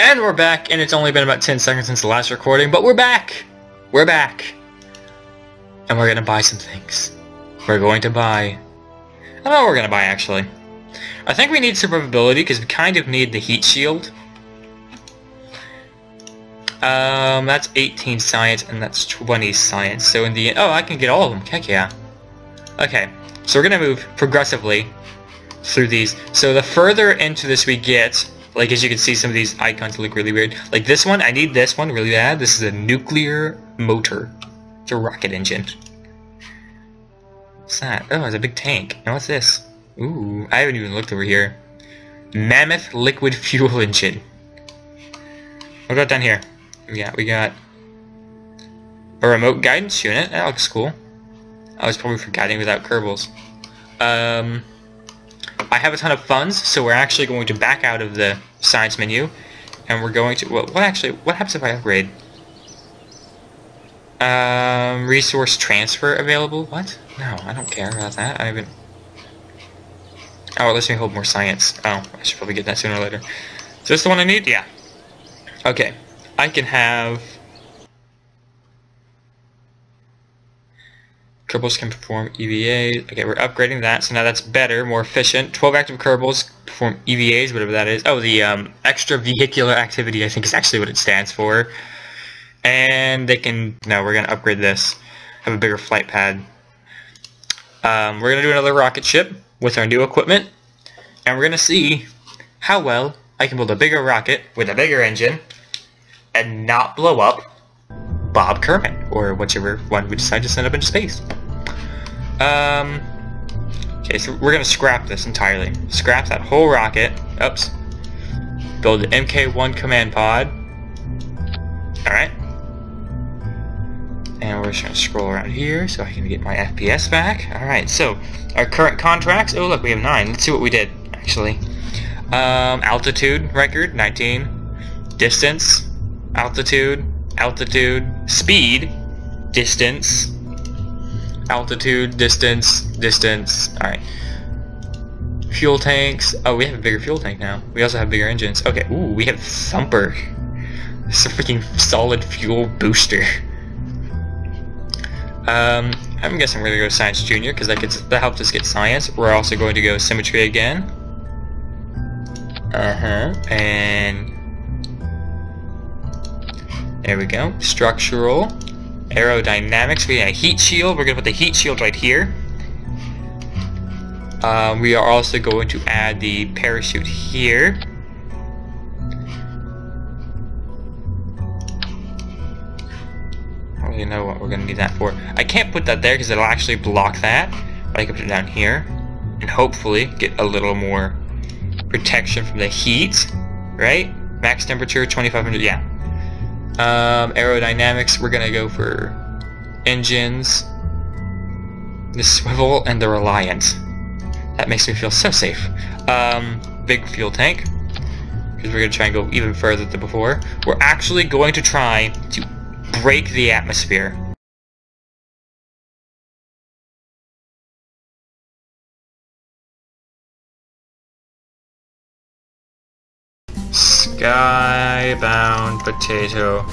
And we're back, and it's only been about 10 seconds since the last recording, but we're back! We're back! And we're gonna buy some things. We're going to buy... I don't know what we're gonna buy, actually. I think we need survivability, because we kind of need the heat shield. That's 18 science, and that's 20 science, so in the end... Oh, I can get all of them, heck yeah. Okay, so we're gonna move progressively through these. So the further into this we get... Like, as you can see, some of these icons look really weird. Like this one, I need this one really bad. This is a nuclear motor. It's a rocket engine. What's that? Oh, it's a big tank. And what's this? Ooh, I haven't even looked over here. Mammoth liquid fuel engine. What about down here? We got a remote guidance unit. That looks cool. I was probably for guiding without Kerbals. I have a ton of funds, so we're actually going to back out of the science menu, and we're going to... What happens if I upgrade? Resource transfer available? What? No, I don't care about that. I haven't... Oh, it lets me hold more science. Oh, I should probably get that sooner or later. Is this the one I need? Yeah. Okay. I can have... Kerbals can perform EVAs. Okay, we're upgrading that, so now that's better, more efficient. 12 active Kerbals perform EVAs, whatever that is. Oh, the extra vehicular activity, I think, is actually what it stands for. And they can... No, we're going to upgrade this. Have a bigger flight pad. We're going to do another rocket ship with our new equipment. And we're going to see how well I can build a bigger rocket with a bigger engine and not blow up Bob Kermit, or whichever one we decide to send up into space. Okay, so we're gonna scrap this entirely. Scrap that whole rocket. Oops. Build the MK1 command pod. Alright. And we're just gonna scroll around here so I can get my FPS back. Alright, so our current contracts. Oh look, we have 9. Let's see what we did, actually. Altitude record, 19. Distance, altitude, speed, distance, altitude, distance, alright. Fuel tanks, oh, we have a bigger fuel tank now. We also have bigger engines. Okay, ooh, we have Thumper. It's a freaking solid fuel booster. I'm guessing we're gonna go Science Junior, because that helped us get science. We're also going to go Symmetry again. And... There we go. Structural. Aerodynamics. We got a heat shield. We're going to put the heat shield right here. We are also going to add the parachute here. I don't really know what we're going to need that for. I can't put that there because it'll actually block that. But I can put it down here. And hopefully get a little more protection from the heat. Right? Max temperature 2500. Yeah. Aerodynamics, we're gonna go for engines, the swivel, and the Reliant. That makes me feel so safe. Big fuel tank, because we're gonna try and go even further than before. We're actually going to try to break the atmosphere. Skybound potato.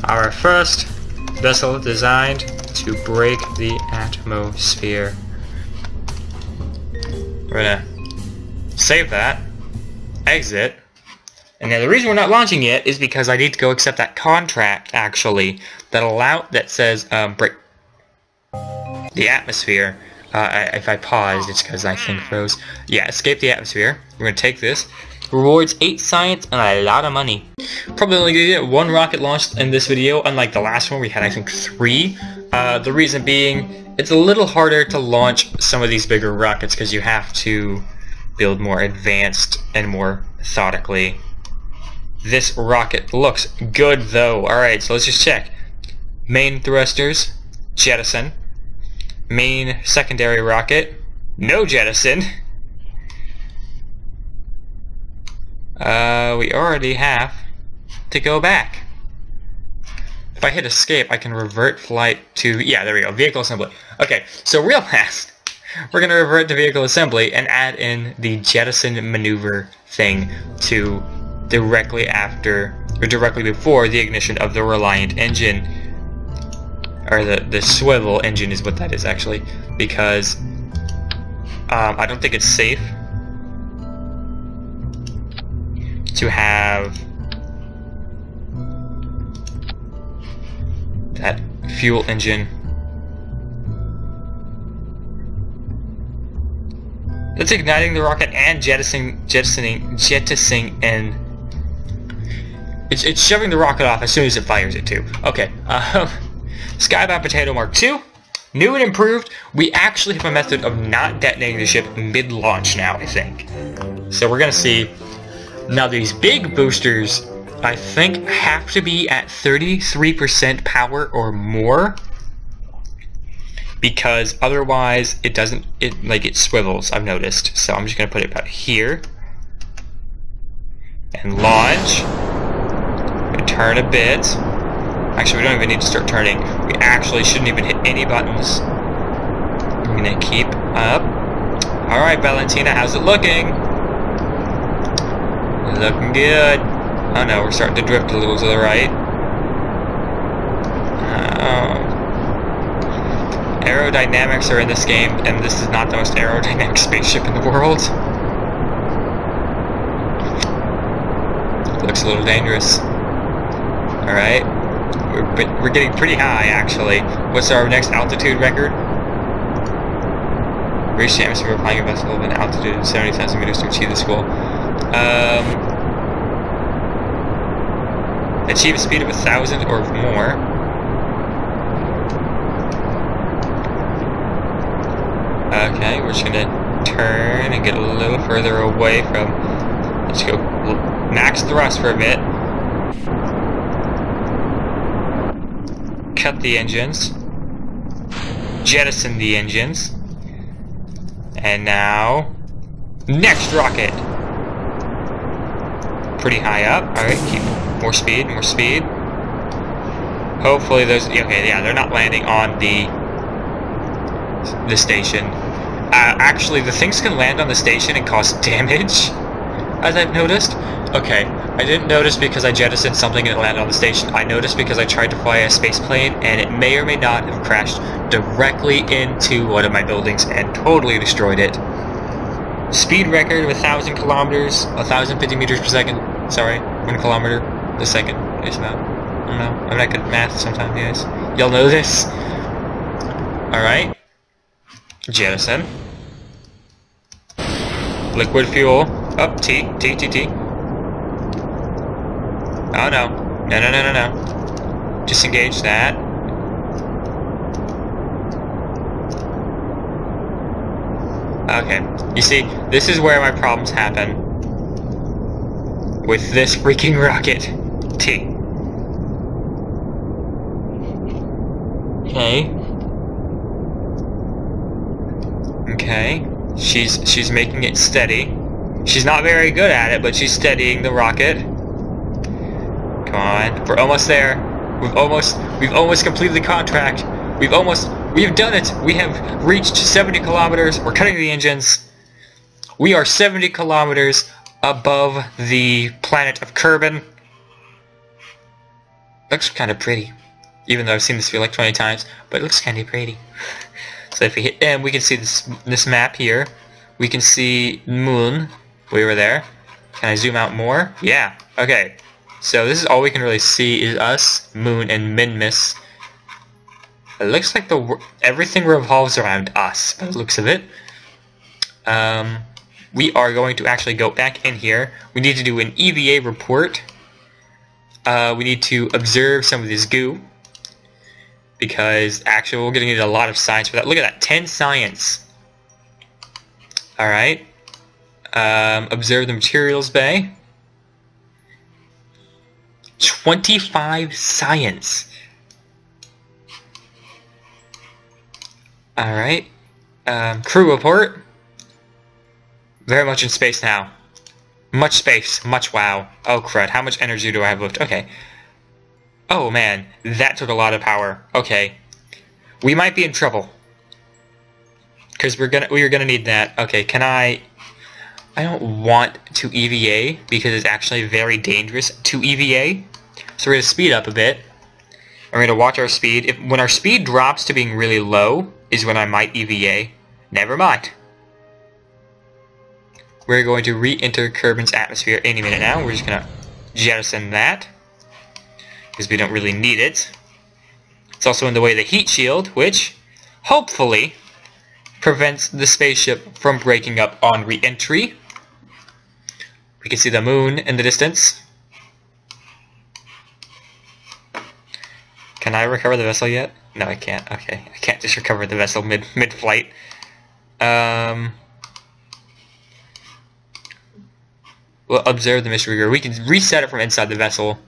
Our first vessel designed to break the atmosphere. We're gonna save that, exit, and now the reason we're not launching yet is because I need to go accept that contract, actually, that says break the atmosphere. If I paused, it's because I think froze. Yeah, escape the atmosphere. We're gonna take this. Rewards 8 science and a lot of money. Probably only gonna get 1 rocket launched in this video, unlike the last one we had I think 3. The reason being, it's a little harder to launch some of these bigger rockets because you have to build more advanced and more methodically. This rocket looks good though. Alright, so let's just check. Main thrusters, jettison. Main secondary rocket, no jettison. We already have to go back. If I hit escape, I can revert flight to... Yeah, there we go. Vehicle assembly. Okay, so real fast. we're going to revert to vehicle assembly and add in the jettison maneuver thing to directly after, or directly before the ignition of the Reliant engine. Or the swivel engine is what that is, actually. Because I don't think it's safe to have that fuel engine. That's igniting the rocket and jettisoning, and it's shoving the rocket off as soon as it fires it too. Okay, Skybound Potato Mark II, new and improved. We actually have a method of not detonating the ship mid-launch now, I think. So we're gonna see. Now these big boosters, I think, have to be at 33% power or more, because otherwise it doesn't, it swivels, I've noticed. So I'm just gonna put it about here and launch. Turn a bit. Actually, we don't even need to start turning. We actually shouldn't even hit any buttons. I'm gonna keep up. Alright, Valentina, how's it looking? Looking good. Oh no, we're starting to drift a little to the right. Aerodynamics are in this game, and this is not the most aerodynamic spaceship in the world. Looks a little dangerous. Alright. We're getting pretty high, actually. What's our next altitude record? Reach the atmosphere of flying a vessel with an altitude of 70,000 meters to achieve this goal. Achieve a speed of 1,000 or more. Okay, we're just gonna turn and get a little further away from. Let's go max thrust for a bit. Cut the engines. Jettison the engines. And now, next rocket. Pretty high up. Alright, keep more speed, more speed. Hopefully those, okay, yeah, they're not landing on the station. Actually, the things can land on the station and cause damage, as I've noticed. Okay, I didn't notice because I jettisoned something and it landed on the station. I noticed because I tried to fly a space plane and it may or may not have crashed directly into one of my buildings and totally destroyed it. Speed record of 1,000 kilometers, 1,050 meters per second. Sorry, 1 kilometer a second is about. I don't know. I'm not good at math sometimes, guys. Y'all know this. Alright. Jettison. Liquid fuel. Oh, T. Oh no. No. Disengage that. Okay. You see, this is where my problems happen. With this freaking rocket. T. Okay. She's making it steady. She's not very good at it, but she's steadying the rocket. Come on, we're almost there. We've almost completed the contract. We've done it. We have reached 70 kilometers. We're cutting the engines. We are 70 kilometers above the planet of Kerbin. Looks kind of pretty. Even though I've seen this feel like 20 times, but it looks kind of pretty. So if we hit M, we can see this map here. We can see Moon. We were there. Can I zoom out more? Yeah. Okay. So this is all we can really see is us, Moon, and Minmus. It looks like everything revolves around us, by the looks of it. We are going to actually go back in here. We need to do an EVA report. We need to observe some of this goo. Because actually we're going to need a lot of science for that. Look at that, 10 science. Alright. Observe the materials bay. 25 science. Alright. Crew report. Very much in space now. Much space. Much wow. Oh crud. How much energy do I have left? Okay. Oh man. That took a lot of power. Okay. We might be in trouble. Because we are gonna need that. Okay, can I don't want to EVA because it's actually very dangerous to EVA. So we're gonna speed up a bit. We're gonna watch our speed. When our speed drops to being really low is when I might EVA. Never mind. We're going to re-enter Kerbin's atmosphere any minute now. We're just gonna jettison that because we don't really need it. It's also in the way of the heat shield, which hopefully prevents the spaceship from breaking up on re-entry. We can see the moon in the distance. Can I recover the vessel yet? No, I can't. Okay, I can't just recover the vessel mid-flight. We'll observe the mystery girl. We can reset it from inside the vessel.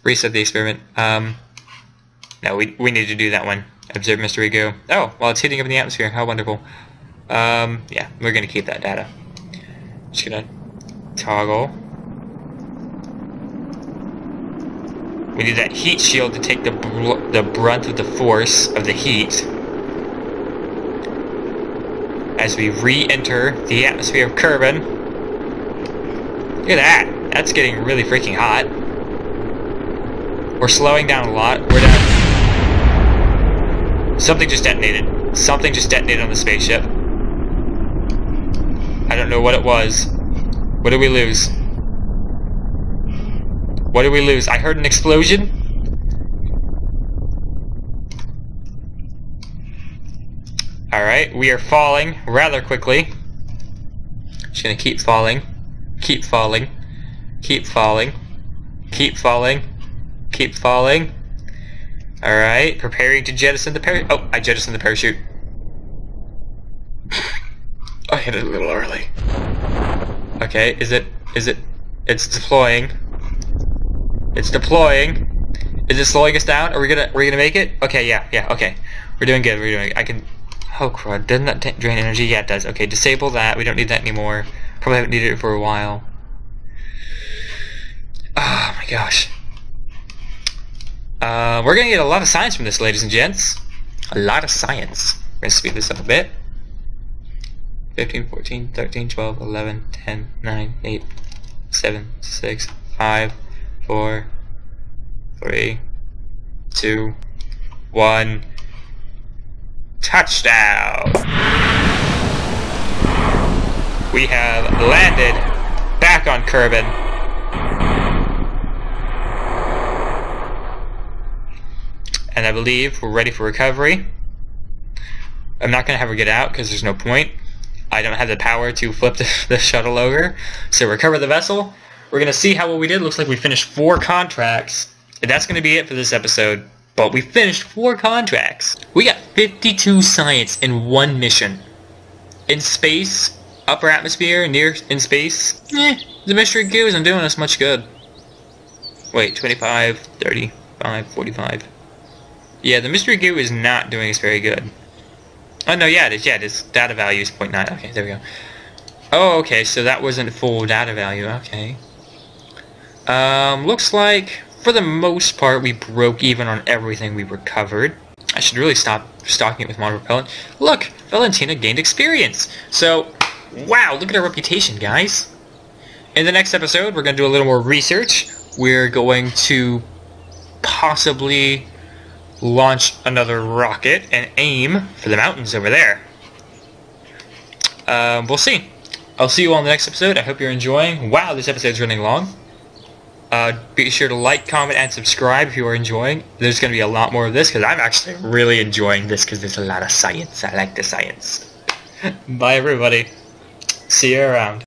Reset the experiment. No, we need to do that one. Observe mystery go. Oh, well, it's heating up in the atmosphere. How wonderful. Yeah, we're gonna keep that data. Just gonna toggle. We need that heat shield to take the brunt of the force of the heat as we re-enter the atmosphere of Kerbin. Look at that. That's getting really freaking hot. We're slowing down a lot. We're down. Something just detonated. Something just detonated on the spaceship. I don't know what it was. What did we lose? What did we lose? I heard an explosion. Alright, we are falling rather quickly. Just gonna keep falling. Keep falling. Keep falling. Keep falling. Keep falling. Alright, preparing to jettison the parachute. Oh, I jettisoned the parachute. I hit it a little early. Okay, is it, it's deploying. It's deploying. Is it slowing us down? Are we gonna make it? Okay, yeah, okay. We're doing good, I can, oh crud, doesn't that drain energy? Yeah, it does. Okay, disable that, we don't need that anymore. Probably haven't needed it for a while. Oh my gosh. We're gonna get a lot of science from this, ladies and gents. A lot of science. We're gonna speed this up a bit. 15, 14, 13, 12, 11, 10, 9, 8, 7, 6, 5, 4, 3, 2, 1. Touchdown! We have landed back on Kerbin. And I believe we're ready for recovery. I'm not going to have her get out because there's no point. I don't have the power to flip the shuttle over. So recover the vessel. We're going to see how well we did. Looks like we finished 4 contracts. And that's going to be it for this episode. But we finished 4 contracts. We got 52 science in 1 mission. In space, upper atmosphere, in space. The mystery goo isn't doing us much good. Wait, 25, 35, 45. Yeah, the mystery goo is not doing us very good. Oh, no, yeah, it is. Yeah, it is. Data value is 0.9. Okay, there we go. Oh, okay, so that wasn't full data value. Okay. Looks like, for the most part, we broke even on everything we recovered. I should really stop stocking it with monopropellant. Look, Valentina gained experience. So, wow, look at our reputation, guys. In the next episode, we're going to do a little more research. We're going to possibly launch another rocket and aim for the mountains over there. We'll see. I'll see you all in the next episode. I hope you're enjoying. Wow, this episode's running long. Be sure to like, comment, and subscribe if you are enjoying. There's going to be a lot more of this because I'm actually really enjoying this because there's a lot of science. I like the science. Bye, everybody. See you around.